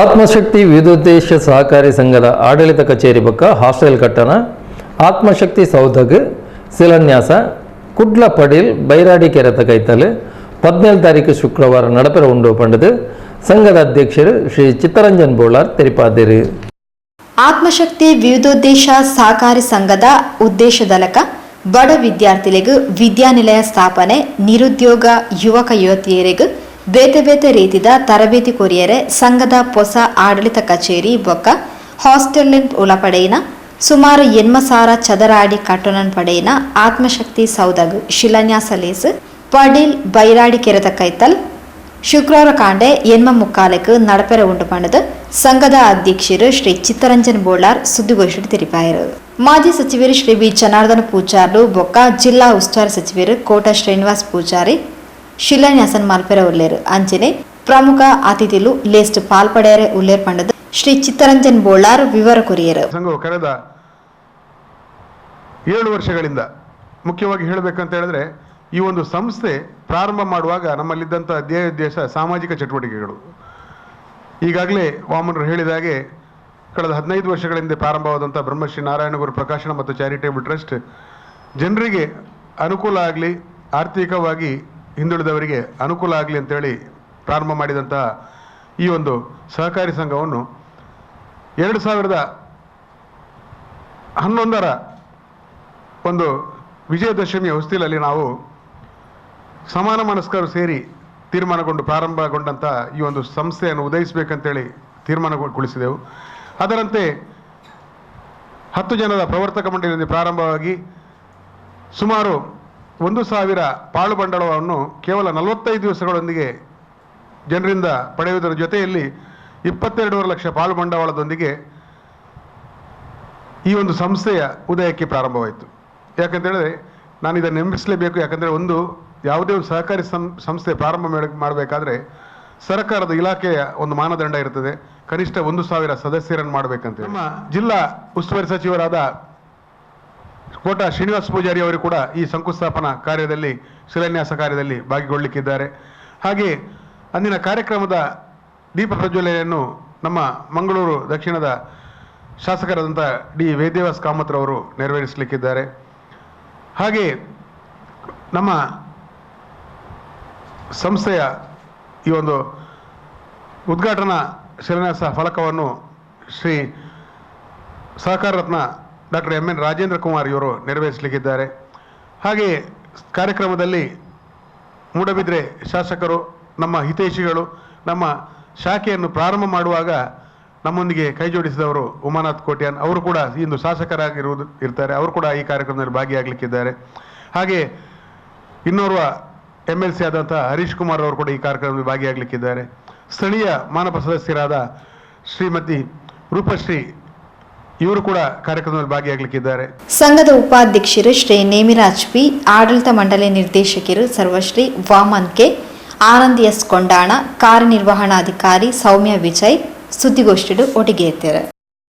ಆತ್ಮಶಕ್ತಿ ವಿವಿಧೋದ್ದೇಶ ಸಹಕಾರಿ ಸಂಘದ ಆಡಳಿತ ಕಚೇರಿ ಪಕ್ಕ ಹಾಸ್ಟೆಲ್ ಕಟ್ಟಣ ಆತ್ಮಶಕ್ತಿ ಸೌಧಗ್ ಶಿಲಾನ್ಯಾಸ ಕುಡ್ಲ ಪಡೀಲ್ ಬೈರಾಡಿ ಕೆರೆತ ಕೈತಲ್ 17 ತಾರೀಕು ಶುಕ್ರವಾರ ನಡಪೆರ ಉಂಡು ಪಂಡದು ಸಂಘದ ಅಧ್ಯಕ್ಷರು ಶ್ರೀ ಚಿತ್ತರಂಜನ್ ಬೋಳಾರ್ ತೆರಿಪಾದಿರು. ಆತ್ಮಶಕ್ತಿ ವಿವಿಧೋದ್ದೇಶ ಸಹಕಾರಿ ಸಂಘದ ಉದ್ದೇಶದಲಕ ಬಡ ವಿದ್ಯಾರ್ಥಿಗಳಿಗೆ ವಿದ್ಯಾನಿಲಯ ಸ್ಥಾಪನೆ, ನಿರುದ್ಯೋಗ ಯುವಕ ಯುವತಿಯರಿಗೆ ಬೇತೆ ಬೇತೆ ರೀತಿಯ ತರಬೇತಿ ಕೊರಿಯರೆ ಸಂಘದ ಹೊಸ ಆಡಳಿತ ಕಚೇರಿ ಬೊಕ್ಕ ಹಾಸ್ಟೆಲ್ ಉಳಪಡೆಯಿನ ಸುಮಾರು 80,000 ಚದರ ಅಡಿ ಕಟ್ಟಣನ್ ಪಡೆಯಿನ ಆತ್ಮಶಕ್ತಿ ಸೌಧಗ್ ಶಿಲಾನ್ಯಾಸ ಲೇಸ್ ಪಡೀಲ್ ಬೈರಾಡಿ ಕೆರೆತ ಕೈತಲ್ ಶುಕ್ರವಾರ ಕಾಂಡೆ 8:45 ನಡಪೆರ ಉಂಟು ಪಂಡದು ಸಂಘದ ಅಧ್ಯಕ್ಷರು ಶ್ರೀ ಚಿತ್ತರಂಜನ್ ಬೋಳಾರ್ ಸುದ್ದಿಗೋಷ್ಠಿ ತೆರಿಪಾಯರು. ಮಾಜಿ ಸಚಿವರು ಶ್ರೀ ಬಿ ಜನಾರ್ದನ ಪೂಜಾರ್ಲು ಬೊಕ್ಕ ಜಿಲ್ಲಾ ಉಸ್ತುವಾರಿ ಸಚಿವರು ಕೋಟ ಶ್ರೀನಿವಾಸ್ ಪೂಜಾರಿ ಶಿಲಾನ್ಯಾಸನ್ ಮಾಲ್ಪೆರ ಉಲ್ಲೇರು ಅಂಚನೆ ಪ್ರಮುಖ ಅತಿಥಿಲು ಲೇಸ್ಟ್ ಪಾಲ್ಪಡೆಯರೆ ಉಲ್ಲೇರ್ ಪಂಡದು ಶ್ರೀ ಚಿತ್ತರಂಜನ್ ಬೋಳಾರ್ ವಿವರ ಕೊರಿಯರು. ಸಂಘವು ಕಳೆದ 7 ವರ್ಷಗಳಿಂದ ಮುಖ್ಯವಾಗಿ ಹೇಳಬೇಕಂತ ಹೇಳಿದ್ರೆ ಈ ಒಂದು ಸಂಸ್ಥೆ ಪ್ರಾರಂಭ ಮಾಡುವಾಗ ನಮ್ಮಲ್ಲಿದ್ದಂಥ ಧ್ಯೇಯೋದ್ದೇಶ ಸಾಮಾಜಿಕ ಚಟುವಟಿಕೆಗಳು. ಈಗಾಗಲೇ ವಾಮನರು ಹೇಳಿದ ಹಾಗೆ ಕಳೆದ 15 ವರ್ಷಗಳಿಂದ ಪ್ರಾರಂಭವಾದಂಥ ಬ್ರಹ್ಮಶ್ರೀ ನಾರಾಯಣಗುರು ಪ್ರಕಾಶನ ಮತ್ತು ಚಾರಿಟೇಬಲ್ ಟ್ರಸ್ಟ್ ಜನರಿಗೆ ಅನುಕೂಲ ಆಗಲಿ, ಆರ್ಥಿಕವಾಗಿ ಹಿಂದುಳಿದವರಿಗೆ ಅನುಕೂಲ ಆಗಲಿ ಅಂತೇಳಿ ಪ್ರಾರಂಭ ಮಾಡಿದಂತಹ ಈ ಒಂದು ಸಹಕಾರಿ ಸಂಘವನ್ನು 2011ರ ಒಂದು ವಿಜಯದಶಮಿಯ ಹೊಸ್ತಿಲಲ್ಲಿ ನಾವು ಸಮಾನ ಮನಸ್ಕರು ಸೇರಿ ತೀರ್ಮಾನಗೊಂಡು ಪ್ರಾರಂಭಗೊಂಡಂಥ ಈ ಒಂದು ಸಂಸ್ಥೆಯನ್ನು ಉದಯಿಸಬೇಕಂತೇಳಿ ತೀರ್ಮಾನಗೊಳಿಸಿದೆವು. ಅದರಂತೆ 10 ಜನರ ಪ್ರವರ್ತಕ ಮಂಡಳಿಯಲ್ಲಿ ಪ್ರಾರಂಭವಾಗಿ ಸುಮಾರು 1,000 ಪಾಳು ಬಂಡವಾಳವನ್ನು ಕೇವಲ 45 ದಿವಸಗಳೊಂದಿಗೆ ಜನರಿಂದ ಪಡೆಯುವುದರ ಜೊತೆಯಲ್ಲಿ 22.5 ಲಕ್ಷ ಪಾಳು ಬಂಡವಾಳದೊಂದಿಗೆ ಈ ಒಂದು ಸಂಸ್ಥೆಯ ಉದಯಕ್ಕೆ ಪ್ರಾರಂಭವಾಯಿತು. ಯಾಕಂತೇಳಿದ್ರೆ ನಾನು ಇದನ್ನು ನೆನಪಿಸಲೇಬೇಕು. ಯಾಕಂದರೆ ಯಾವುದೇ ಒಂದು ಸಹಕಾರಿ ಸಂಸ್ಥೆ ಪ್ರಾರಂಭ ಮಾಡಬೇಕಾದ್ರೆ ಸರ್ಕಾರದ ಇಲಾಖೆಯ ಒಂದು ಮಾನದಂಡ ಇರ್ತದೆ, ಕನಿಷ್ಠ 1,000 ಸದಸ್ಯರನ್ನು ಮಾಡಬೇಕಂತ. ನಮ್ಮ ಜಿಲ್ಲಾ ಉಸ್ತುವಾರಿ ಸಚಿವರಾದ ಕೋಟ ಶ್ರೀನಿವಾಸ ಪೂಜಾರಿ ಅವರು ಕೂಡ ಈ ಶಂಕುಸ್ಥಾಪನಾ ಕಾರ್ಯದಲ್ಲಿ, ಶಿಲಾನ್ಯಾಸ ಕಾರ್ಯದಲ್ಲಿ ಭಾಗಿಗೊಳ್ಳಲಿಕ್ಕಿದ್ದಾರೆ. ಹಾಗೆ ಅಂದಿನ ಕಾರ್ಯಕ್ರಮದ ದೀಪ ಪ್ರಜ್ವಲನೆಯನ್ನು ನಮ್ಮ ಮಂಗಳೂರು ದಕ್ಷಿಣದ ಶಾಸಕರಾದಂಥ ಡಿ ವೇದವ್ಯಾಸ್ ಕಾಮತ್ರವರು ನೆರವೇರಿಸಲಿಕ್ಕಿದ್ದಾರೆ. ಹಾಗೆ ನಮ್ಮ ಸಂಸ್ಥೆಯ ಈ ಒಂದು ಉದ್ಘಾಟನಾ ಶಿಲಾನ್ಯಾಸ ಫಲಕವನ್ನು ಶ್ರೀ ಸಹಕಾರ ರತ್ನ ಡಾಕ್ಟರ್ ಎಂ.ಎನ್. ರಾಜೇಂದ್ರ ಕುಮಾರ್ ಇವರು ನೆರವೇರಿಸಲಿಕ್ಕಿದ್ದಾರೆ. ಹಾಗೆ ಕಾರ್ಯಕ್ರಮದಲ್ಲಿ ಮೂಡಬಿದ್ರೆ ಶಾಸಕರು, ನಮ್ಮ ಹಿತೈಷಿಗಳು, ನಮ್ಮ ಶಾಖೆಯನ್ನು ಪ್ರಾರಂಭ ಮಾಡುವಾಗ ನಮ್ಮೊಂದಿಗೆ ಕೈ ಜೋಡಿಸಿದವರು ಉಮಾನಾಥ್ ಕೋಟ್ಯಾನ್ ಅವರು ಕೂಡ ಇಂದು ಇರ್ತಾರೆ. ಅವರು ಕೂಡ ಈ ಕಾರ್ಯಕ್ರಮದಲ್ಲಿ ಭಾಗಿಯಾಗಲಿಕ್ಕಿದ್ದಾರೆ. ಹಾಗೆ ಇನ್ನೋರ್ವ MLC ಆದಂಥ ಹರೀಶ್ ಕುಮಾರ್ ಅವರು ಕೂಡ ಈ ಕಾರ್ಯಕ್ರಮದಲ್ಲಿ ಭಾಗಿಯಾಗಲಿಕ್ಕಿದ್ದಾರೆ. ಸ್ಥಳೀಯ ಮಾನವ ಸದಸ್ಯರಾದ ಶ್ರೀಮತಿ ರೂಪಶ್ರೀ ಇವರು ಕೂಡ ಕಾರ್ಯಕ್ರಮದಲ್ಲಿ ಭಾಗಿಯಾಗಲಿಕ್ಕಿದ್ದಾರೆ. ಸಂಘದ ಉಪಾಧ್ಯಕ್ಷರು ಶ್ರೀ ನೇಮಿರಾಜ್ ಪಿ, ಆಡಳಿತ ಮಂಡಳಿ ನಿರ್ದೇಶಕರು ಸರ್ವಶ್ರೀ ವಾಮನ್ ಕೆ, ಆನಂದ್ ಎಸ್ ಕೊಂಡಾಣ, ಕಾರ್ಯನಿರ್ವಹಣಾಧಿಕಾರಿ ಸೌಮ್ಯ ವಿಜಯ್ ಸುದ್ದಿಗೋಷ್ಠಿಡು ಒಟ್ಟಿಗೆ ಎತ್ತಾರೆ.